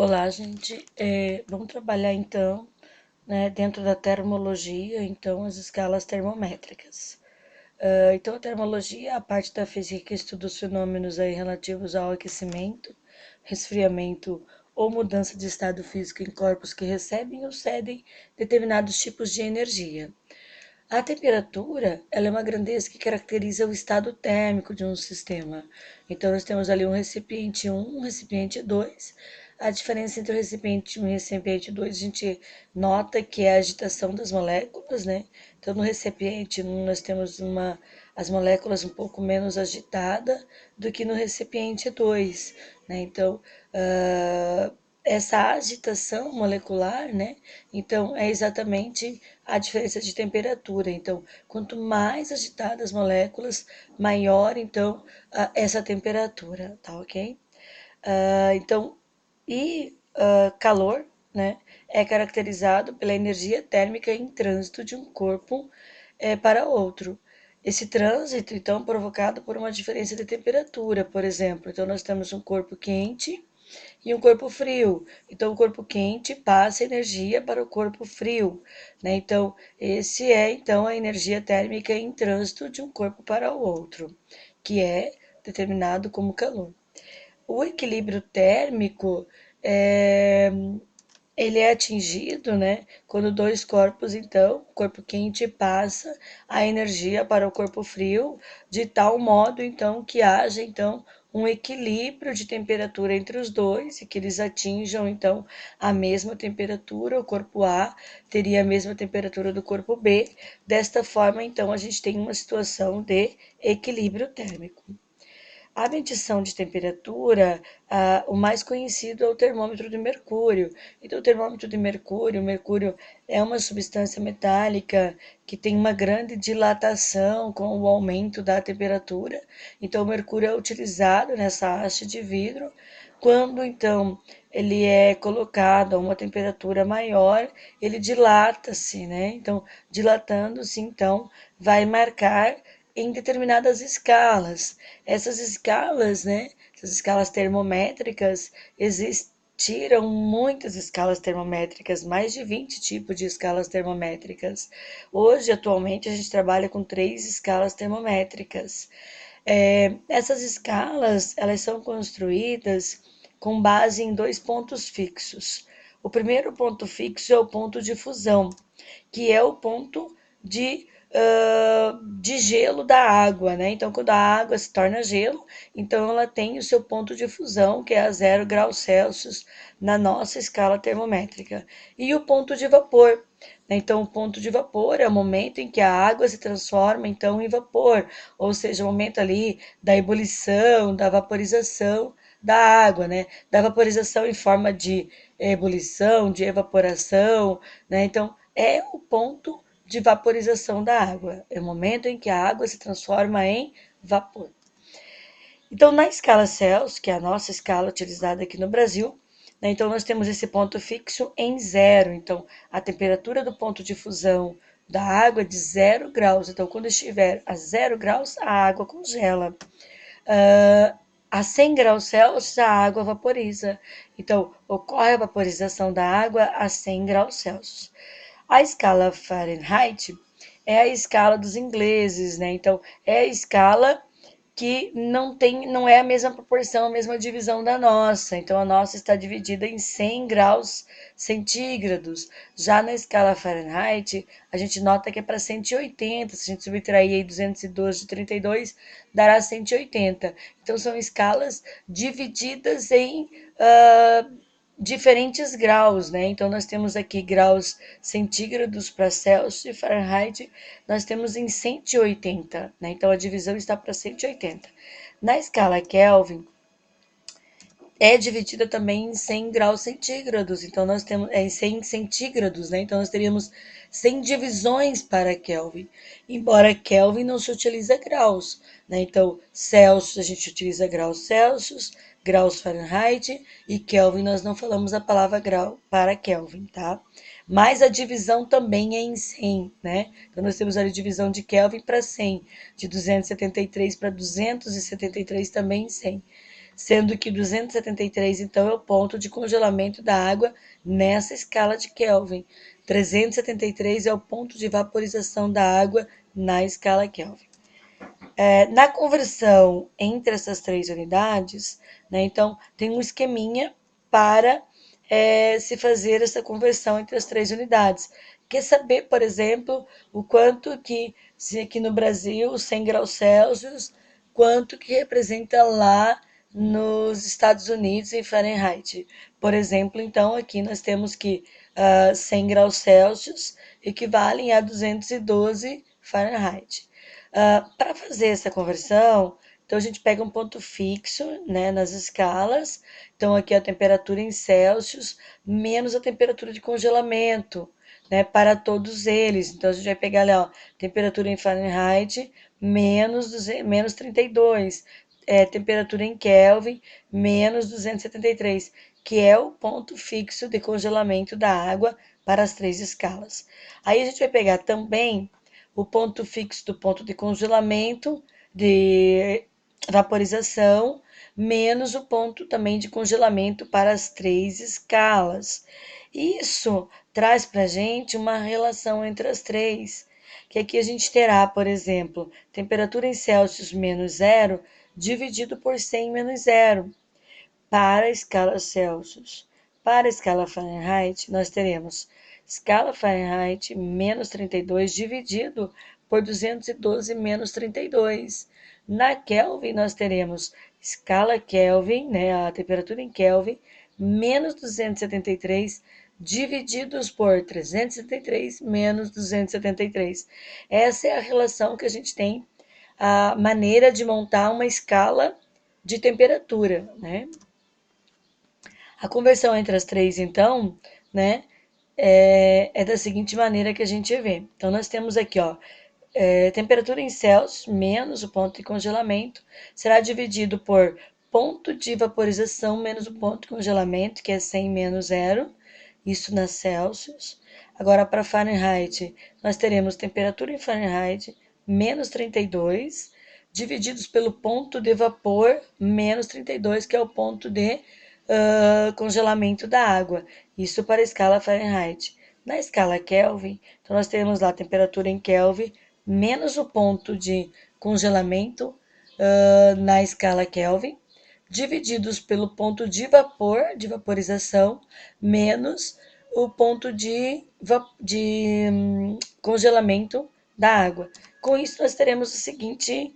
Olá, gente. Vamos trabalhar então, né, dentro da termologia, então, as escalas termométricas. Então, a termologia é a parte da física que estuda os fenômenos aí relativos ao aquecimento, resfriamento ou mudança de estado físico em corpos que recebem ou cedem determinados tipos de energia. A temperatura, ela é uma grandeza que caracteriza o estado térmico de um sistema. Então, nós temos ali um recipiente 1, um recipiente 2. A diferença entre o recipiente 1 e o recipiente 2, a gente nota que é a agitação das moléculas, né? Então, no recipiente 1, nós temos as moléculas um pouco menos agitadas do que no recipiente 2, né? Então, essa agitação molecular, né? Então, é exatamente a diferença de temperatura. Então, quanto mais agitadas as moléculas, maior, então, essa temperatura, tá ok? Então, calor, né, é caracterizado pela energia térmica em trânsito de um corpo para outro. Esse trânsito, então, provocado por uma diferença de temperatura, por exemplo. Então, nós temos um corpo quente e um corpo frio. Então, o corpo quente passa energia para o corpo frio, né? Então, esse é então a energia térmica em trânsito de um corpo para o outro, que é determinado como calor. O equilíbrio térmico é, ele é atingido, né, quando dois corpos, então, o corpo quente passa a energia para o corpo frio, de tal modo, então, que haja, então, um equilíbrio de temperatura entre os dois e que eles atinjam, então, a mesma temperatura. O corpo A teria a mesma temperatura do corpo B. Desta forma, então, a gente tem uma situação de equilíbrio térmico. A medição de temperatura, o mais conhecido é o termômetro de mercúrio. Então, o termômetro de mercúrio, o mercúrio é uma substância metálica que tem uma grande dilatação com o aumento da temperatura. Então, o mercúrio é utilizado nessa haste de vidro. Quando, então, ele é colocado a uma temperatura maior, ele dilata-se, né? Então, dilatando-se, então, vai marcar em determinadas escalas. Essas escalas, né, essas escalas termométricas, existiram muitas escalas termométricas, mais de 20 tipos de escalas termométricas. Hoje, atualmente, a gente trabalha com 3 escalas termométricas. Essas escalas, elas são construídas com base em 2 pontos fixos. O primeiro ponto fixo é o ponto de fusão, que é o ponto de gelo da água, né? Então, quando a água se torna gelo, então ela tem o seu ponto de fusão, que é a 0 °C na nossa escala termométrica. E o ponto de vapor, né? Então, o ponto de vapor é o momento em que a água se transforma, então, em vapor, ou seja, o momento ali da ebulição, da vaporização da água, né? Da vaporização em forma de ebulição, de evaporação, né? Então, é o ponto de vaporização da água. É o momento em que a água se transforma em vapor. Então, na escala Celsius, que é a nossa escala utilizada aqui no Brasil, né, então nós temos esse ponto fixo em 0. Então, a temperatura do ponto de fusão da água é de 0 graus. Então, quando estiver a 0 graus, a água congela. A 100 graus Celsius, a água vaporiza. Então, ocorre a vaporização da água a 100 graus Celsius. A escala Fahrenheit é a escala dos ingleses, né? Então, é a escala que não é a mesma proporção, a mesma divisão da nossa. Então, a nossa está dividida em 100 graus centígrados. Já na escala Fahrenheit, a gente nota que é para 180. Se a gente subtrair aí 212 de 32, dará 180. Então, são escalas divididas em diferentes graus, né? Então, nós temos aqui graus centígrados para Celsius e Fahrenheit, nós temos em 180, né? Então, a divisão está para 180. Na escala Kelvin, é dividida também em 100 graus centígrados, então nós temos em 100 centígrados, né? Então nós teríamos 100 divisões para Kelvin, embora Kelvin não se utiliza graus, né? Então Celsius a gente utiliza graus Celsius, graus Fahrenheit e Kelvin nós não falamos a palavra grau para Kelvin, tá? Mas a divisão também é em 100, né? Então nós temos a divisão de Kelvin para 100, de 273 para 273 também em 100. sendo que 273, então, é o ponto de congelamento da água nessa escala de Kelvin. 373 é o ponto de vaporização da água na escala Kelvin. Na conversão entre essas três unidades, né, então, tem um esqueminha para se fazer essa conversão entre as três unidades. Quer saber, por exemplo, o quanto que, se aqui no Brasil, 100 graus Celsius, quanto que representa lá nos Estados Unidos em Fahrenheit. Por exemplo, então, aqui nós temos que 100 graus Celsius equivalem a 212 Fahrenheit. Para fazer essa conversão, então a gente pega um ponto fixo, né, nas escalas. Então aqui a temperatura em Celsius menos a temperatura de congelamento, né, para todos eles. Então a gente vai pegar ali, ó, temperatura em Fahrenheit menos 32, temperatura em Kelvin menos 273, que é o ponto fixo de congelamento da água para as três escalas. Aí a gente vai pegar também o ponto fixo do ponto de congelamento, de vaporização, menos o ponto também de congelamento para as três escalas. Isso traz para a gente uma relação entre as três, que aqui a gente terá, por exemplo, temperatura em Celsius menos zero dividido por 100 menos zero para a escala Celsius. Para a escala Fahrenheit, nós teremos escala Fahrenheit menos 32 dividido por 212 menos 32. Na Kelvin, nós teremos escala Kelvin, né, a temperatura em Kelvin, menos 273 divididos por 373 menos 273. Essa é a relação que a gente tem, a maneira de montar uma escala de temperatura, né? A conversão entre as três, então, né, é da seguinte maneira que a gente vê. Então, nós temos aqui, ó, temperatura em Celsius menos o ponto de congelamento será dividido por ponto de vaporização menos o ponto de congelamento, que é 100 menos zero, isso na Celsius. Agora, para Fahrenheit, nós teremos temperatura em Fahrenheit menos 32, divididos pelo ponto de vapor menos 32, que é o ponto de congelamento da água. Isso para a escala Fahrenheit. Na escala Kelvin, então nós temos lá a temperatura em Kelvin menos o ponto de congelamento na escala Kelvin, divididos pelo ponto de vapor, de vaporização, menos o ponto de congelamento da água. Com isso, nós teremos a seguinte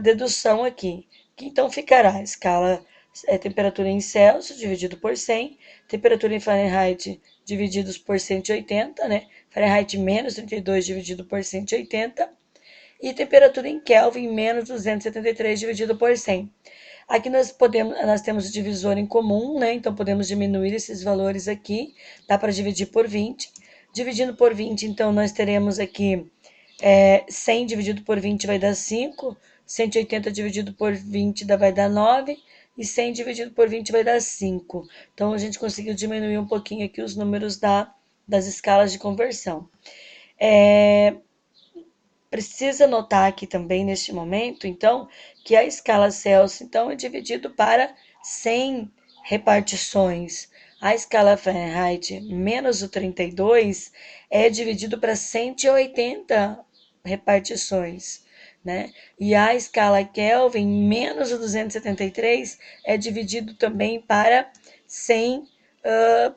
dedução aqui, que então ficará a escala temperatura em Celsius dividido por 100, temperatura em Fahrenheit divididos por 180, né? Fahrenheit menos 32 dividido por 180, e temperatura em Kelvin menos 273 dividido por 100. Aqui nós temos o divisor em comum, né? Então podemos diminuir esses valores aqui, dá para dividir por 20. Dividindo por 20, então nós teremos aqui 100 dividido por 20 vai dar 5, 180 dividido por 20 vai dar 9, e 100 dividido por 20 vai dar 5. Então, a gente conseguiu diminuir um pouquinho aqui os números das escalas de conversão. Precisa notar aqui também, neste momento, então, que a escala Celsius, então, é dividido para 100 repartições. A escala Fahrenheit menos o 32 é dividido para 180 repartições, né? E a escala Kelvin menos o 273 é dividido também para 100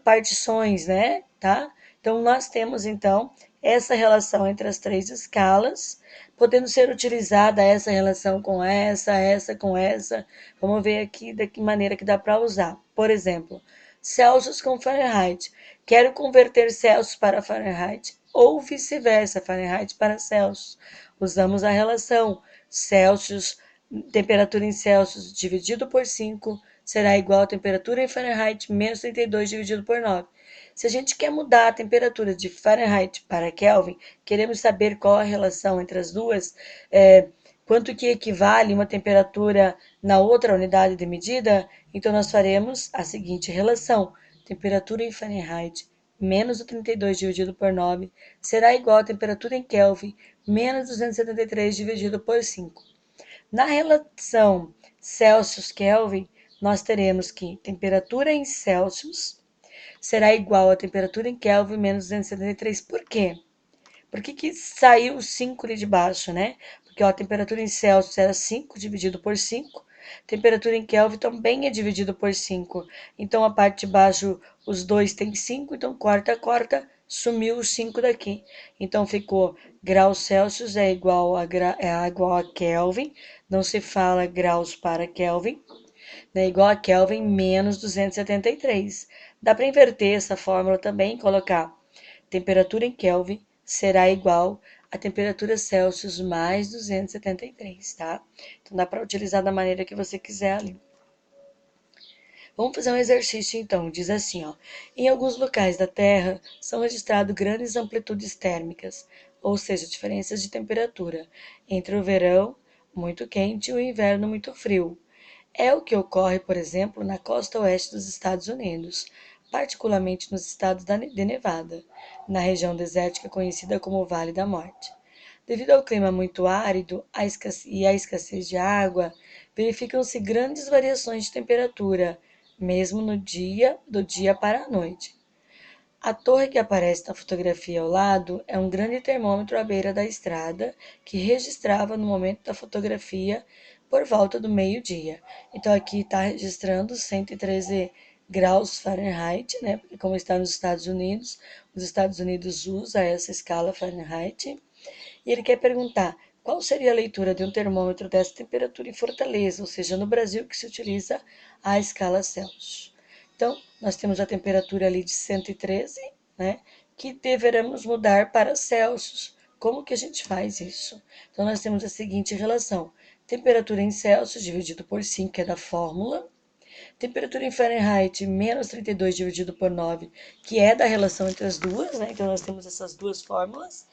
partições, né? Tá? Então, nós temos, então, essa relação entre as três escalas, podendo ser utilizada essa relação com essa com essa. Vamos ver aqui de que maneira que dá para usar. Por exemplo, Celsius com Fahrenheit. Quero converter Celsius para Fahrenheit ou vice-versa, Fahrenheit para Celsius. Usamos a relação Celsius, temperatura em Celsius dividido por 5 será igual a temperatura em Fahrenheit menos 32 dividido por 9. Se a gente quer mudar a temperatura de Fahrenheit para Kelvin, queremos saber qual a relação entre as duas, quanto que equivale uma temperatura na outra unidade de medida, então nós faremos a seguinte relação. Temperatura em Fahrenheit menos o 32 dividido por 9 será igual a temperatura em Kelvin menos 273 dividido por 5. Na relação Celsius, Kelvin, nós teremos que temperatura em Celsius será igual a temperatura em Kelvin menos 273. Por quê? Por que saiu o 5 ali de baixo, né? Porque ó, a temperatura em Celsius era 5 dividido por 5. Temperatura em Kelvin também é dividido por 5. Então, a parte de baixo, os dois tem 5. Então, corta, sumiu o 5 daqui. Então, ficou graus Celsius é igual a Kelvin. Não se fala graus para Kelvin, né? Igual a Kelvin menos 273. Dá para inverter essa fórmula também e colocar temperatura em Kelvin será igual a temperatura Celsius mais 273, tá? Então dá para utilizar da maneira que você quiser ali. Vamos fazer um exercício então, diz assim, ó. Em alguns locais da Terra são registradas grandes amplitudes térmicas, ou seja, diferenças de temperatura, entre o verão muito quente e o inverno muito frio. É o que ocorre, por exemplo, na costa oeste dos Estados Unidos, particularmente nos estados de Nevada, na região desértica conhecida como Vale da Morte. Devido ao clima muito árido e à escassez de água, verificam-se grandes variações de temperatura, mesmo do dia para a noite. A torre que aparece na fotografia ao lado é um grande termômetro à beira da estrada que registrava no momento da fotografia por volta do meio-dia. Então aqui está registrando 113 graus Fahrenheit, né? Porque como está nos Estados Unidos, os Estados Unidos usa essa escala Fahrenheit. E ele quer perguntar qual seria a leitura de um termômetro dessa temperatura em Fortaleza, ou seja, no Brasil que se utiliza a escala Celsius. Então, nós temos a temperatura ali de 113, né, que deveremos mudar para Celsius. Como que a gente faz isso? Então, nós temos a seguinte relação. Temperatura em Celsius dividido por 5, que é da fórmula. Temperatura em Fahrenheit, menos 32 dividido por 9, que é da relação entre as duas, né? Então, nós temos essas duas fórmulas.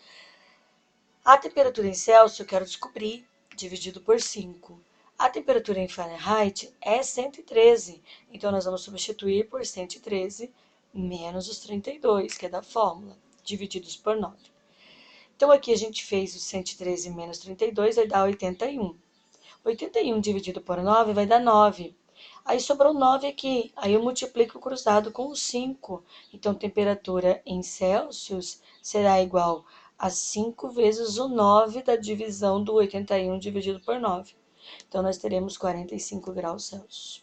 A temperatura em Celsius eu quero descobrir, dividido por 5. A temperatura em Fahrenheit é 113, então nós vamos substituir por 113 menos os 32, que é da fórmula, divididos por 9. Então aqui a gente fez o 113 menos 32, vai dar 81. 81 dividido por 9 vai dar 9. Aí sobrou 9 aqui, aí eu multiplico cruzado com o 5. Então, temperatura em Celsius será igual a 5 vezes o 9 da divisão do 81 dividido por 9. Então, nós teremos 45 graus Celsius.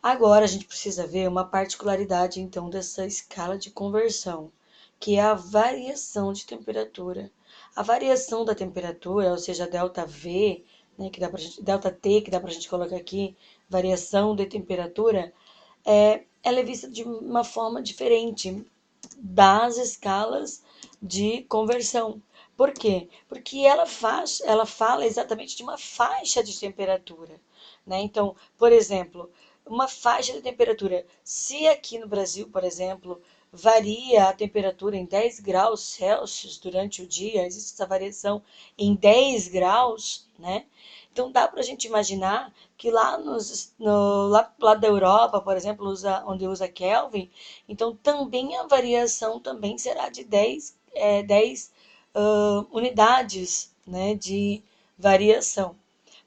Agora, a gente precisa ver uma particularidade, então, dessa escala de conversão, que é a variação de temperatura. A variação da temperatura, ou seja, ΔV, né, ΔT, que dá pra gente colocar aqui, variação de temperatura, ela é vista de uma forma diferente das escalas de conversão. Por quê? Porque ela fala exatamente de uma faixa de temperatura, né? Então, por exemplo, uma faixa de temperatura. Se aqui no Brasil, por exemplo, varia a temperatura em 10 graus Celsius durante o dia, existe essa variação em 10 graus, né? Então dá para a gente imaginar que lá da Europa, por exemplo, onde usa Kelvin, então também a variação também será de 10 unidades, né, de variação.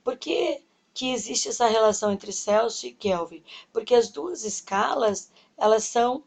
Por que existe essa relação entre Celsius e Kelvin? Porque as duas escalas, elas são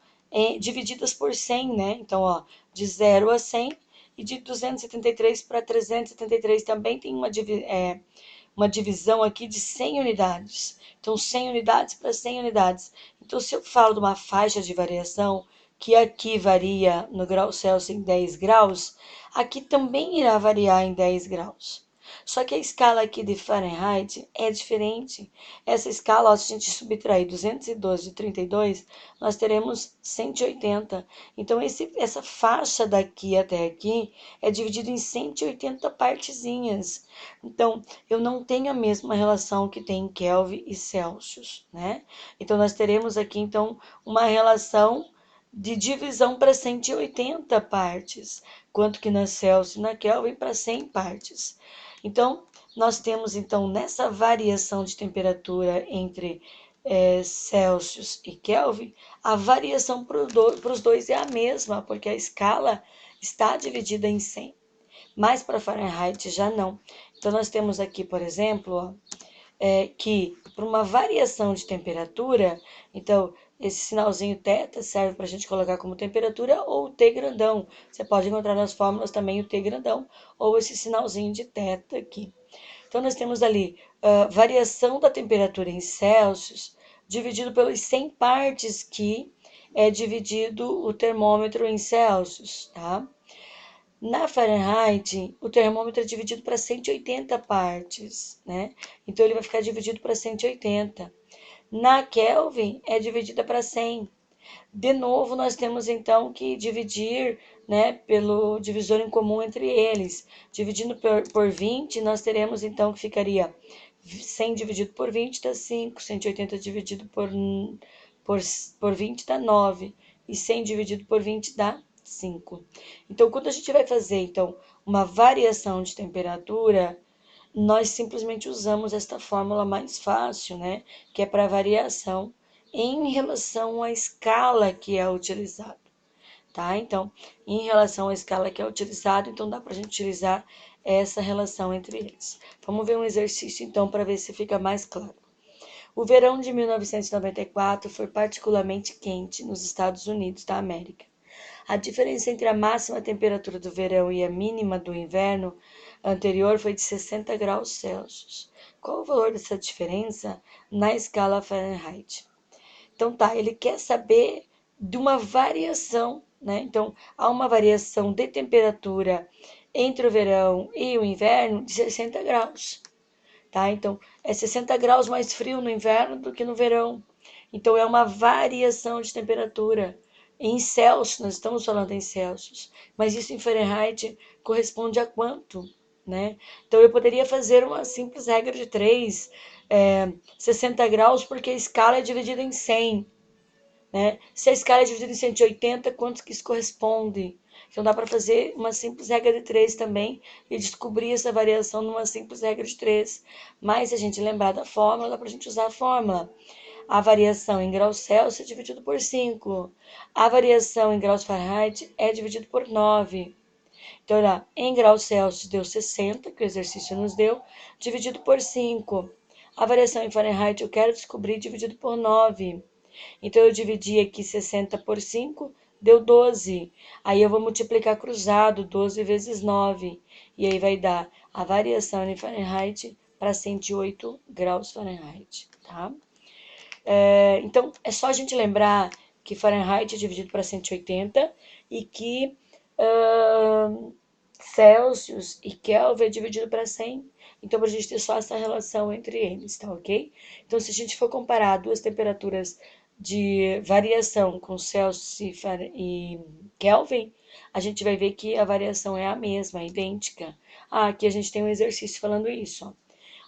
divididas por 100, né? Então, ó, de 0 a 100 e de 273 para 373 também tem uma divisão aqui de 100 unidades. Então, 100 unidades para 100 unidades. Então, se eu falo de uma faixa de variação, que aqui varia no grau Celsius em 10 graus, aqui também irá variar em 10 graus. Só que a escala aqui de Fahrenheit é diferente. Essa escala, ó, se a gente subtrair 212 de 32, nós teremos 180. Então, essa faixa daqui até aqui é dividida em 180 partezinhas. Então, eu não tenho a mesma relação que tem em Kelvin e Celsius, né? Então, nós teremos aqui, então, uma relação de divisão para 180 partes, quanto que na Celsius e na Kelvin para 100 partes. Então, nós temos, então, nessa variação de temperatura entre Celsius e Kelvin, a variação para os dois é a mesma, porque a escala está dividida em 100. Mas para Fahrenheit já não. Então, nós temos aqui, por exemplo, ó, que para uma variação de temperatura, então esse sinalzinho θ serve para a gente colocar como temperatura ou o T grandão. Você pode encontrar nas fórmulas também o T grandão ou esse sinalzinho de θ aqui. Então nós temos ali variação da temperatura em Celsius dividido pelos 100 partes que é dividido o termômetro em Celsius, tá? Na Fahrenheit, o termômetro é dividido para 180 partes, né? Então ele vai ficar dividido para 180. Na Kelvin é dividida para 100. De novo, nós temos então que dividir, né, pelo divisor em comum entre eles. Dividindo por 20, nós teremos então que ficaria 100 dividido por 20 dá 5, 180 dividido por, por 20 dá 9, e 100 dividido por 20 dá 5. Então, quando a gente vai fazer então uma variação de temperatura, nós simplesmente usamos esta fórmula mais fácil, né? Que é para variação em relação à escala que é utilizada, tá? Então, em relação à escala que é utilizada, então dá para a gente utilizar essa relação entre eles. Vamos ver um exercício então para ver se fica mais claro. O verão de 1994 foi particularmente quente nos Estados Unidos da América. A diferença entre a máxima temperatura do verão e a mínima do inverno anterior foi de 60 graus Celsius. Qual o valor dessa diferença na escala Fahrenheit? Então tá, ele quer saber de uma variação, né? Então, há uma variação de temperatura entre o verão e o inverno de 60 graus, tá? Então, é 60 graus mais frio no inverno do que no verão. Então, é uma variação de temperatura. Em Celsius, nós estamos falando em Celsius, mas isso em Fahrenheit corresponde a quanto, né? Então, eu poderia fazer uma simples regra de 3, 60 graus, porque a escala é dividida em 100, né? Se a escala é dividida em 180, quantos que isso corresponde? Então dá para fazer uma simples regra de 3 também e descobrir essa variação numa simples regra de 3. Mas se a gente lembrar da fórmula, dá para a gente usar a fórmula. A variação em graus Celsius é dividido por 5. A variação em graus Fahrenheit é dividido por 9. Então, olha, em graus Celsius deu 60, que o exercício nos deu, dividido por 5. A variação em Fahrenheit eu quero descobrir dividido por 9. Então, eu dividi aqui 60 por 5, deu 12. Aí, eu vou multiplicar cruzado, 12 vezes 9. E aí, vai dar a variação em Fahrenheit para 108 graus Fahrenheit, tá? Então, é só a gente lembrar que Fahrenheit é dividido para 180 e que Celsius e Kelvin é dividido para 100. Então, para a gente ter só essa relação entre eles, tá ok? Então, se a gente for comparar duas temperaturas de variação com Celsius e Kelvin, a gente vai ver que a variação é a mesma, é idêntica. Ah, aqui a gente tem um exercício falando isso, ó.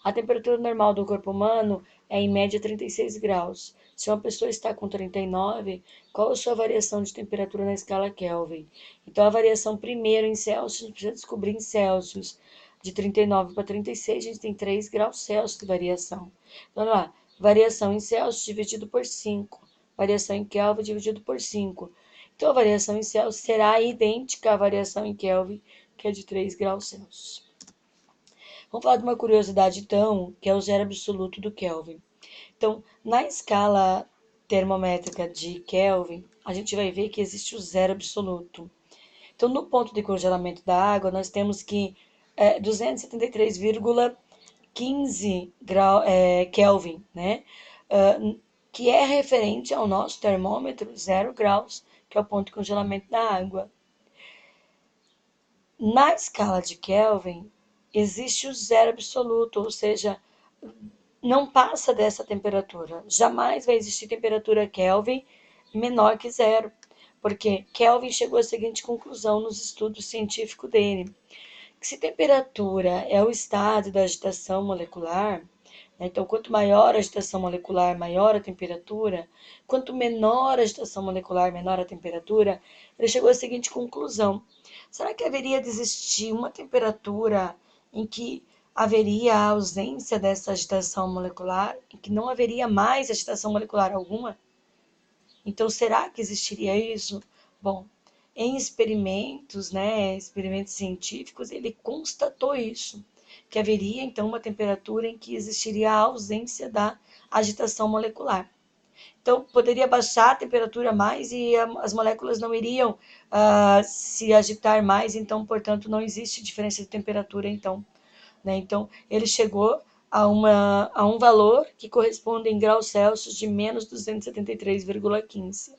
A temperatura normal do corpo humano é em média 36 graus. Se uma pessoa está com 39, qual a sua variação de temperatura na escala Kelvin? Então, a variação primeiro em Celsius, a gente precisa descobrir em Celsius. De 39 para 36, a gente tem 3 graus Celsius de variação. Então, vamos lá. Variação em Celsius dividido por 5. Variação em Kelvin dividido por 5. Então, a variação em Celsius será idêntica à variação em Kelvin, que é de 3 graus Celsius. Vamos falar de uma curiosidade, então, que é o zero absoluto do Kelvin. Então, na escala termométrica de Kelvin, a gente vai ver que existe o zero absoluto. Então, no ponto de congelamento da água, nós temos que 273,15 Kelvin, né? Que é referente ao nosso termômetro 0 graus, que é o ponto de congelamento da água. Na escala de Kelvin, existe o zero absoluto, ou seja, não passa dessa temperatura. Jamais vai existir temperatura Kelvin menor que zero, porque Kelvin chegou à seguinte conclusão nos estudos científicos dele, que se temperatura é o estado da agitação molecular, né, então quanto maior a agitação molecular, maior a temperatura, quanto menor a agitação molecular, menor a temperatura, ele chegou à seguinte conclusão: será que haveria de existir uma temperatura em que haveria a ausência dessa agitação molecular, em que não haveria mais agitação molecular alguma? Então, será que existiria isso? Bom, em experimentos, né, experimentos científicos, ele constatou isso. que haveria então uma temperatura em que existiria a ausência da agitação molecular. Então, poderia baixar a temperatura mais e as moléculas não iriam se agitar mais, então, portanto, não existe diferença de temperatura, então. Né? Então, ele chegou a um valor que corresponde em graus Celsius de menos 273,15.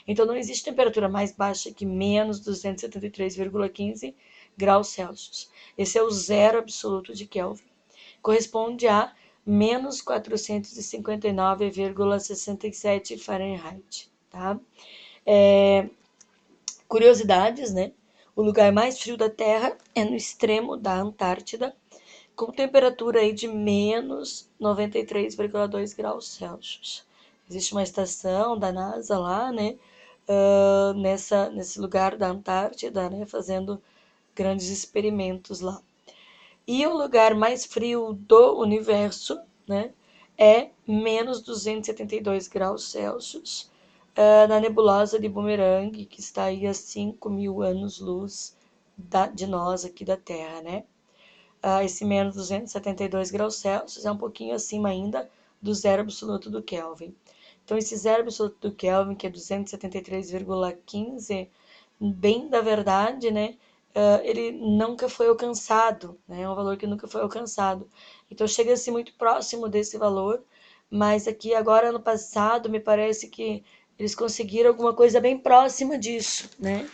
Então, não existe temperatura mais baixa que menos 273,15 graus Celsius. Esse é o zero absoluto de Kelvin. Corresponde a menos 459,67 Fahrenheit. Tá? Curiosidades, né? O lugar mais frio da Terra é no extremo da Antártida, com temperatura aí de menos 93,2 graus Celsius. Existe uma estação da NASA lá, né? Nesse lugar da Antártida, né? Fazendo grandes experimentos lá. E o lugar mais frio do universo, né? É menos 272 graus Celsius, na nebulosa de Boomerang, que está aí a 5.000 anos-luz de nós aqui da Terra, né? Esse menos 272 graus Celsius é um pouquinho acima ainda do zero absoluto do Kelvin. Então, esse zero absoluto do Kelvin, que é 273,15, bem da verdade, né? Ele nunca foi alcançado, né? É um valor que nunca foi alcançado. Então, chega-se muito próximo desse valor, mas aqui agora, ano passado, me parece que eles conseguiram alguma coisa bem próxima disso, né?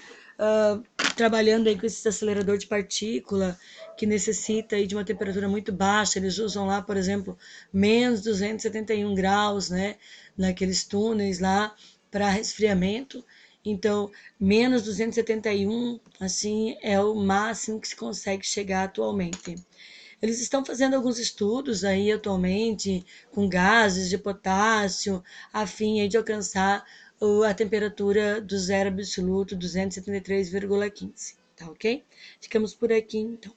Trabalhando aí com esse acelerador de partícula, que necessita aí de uma temperatura muito baixa. Eles usam lá, por exemplo, menos 271 graus, né? Naqueles túneis lá para resfriamento. Então, menos 271, assim, é o máximo que se consegue chegar atualmente. Eles estão fazendo alguns estudos aí atualmente com gases de potássio, a fim de alcançar a temperatura do zero absoluto, 273,15, tá ok? Ficamos por aqui então.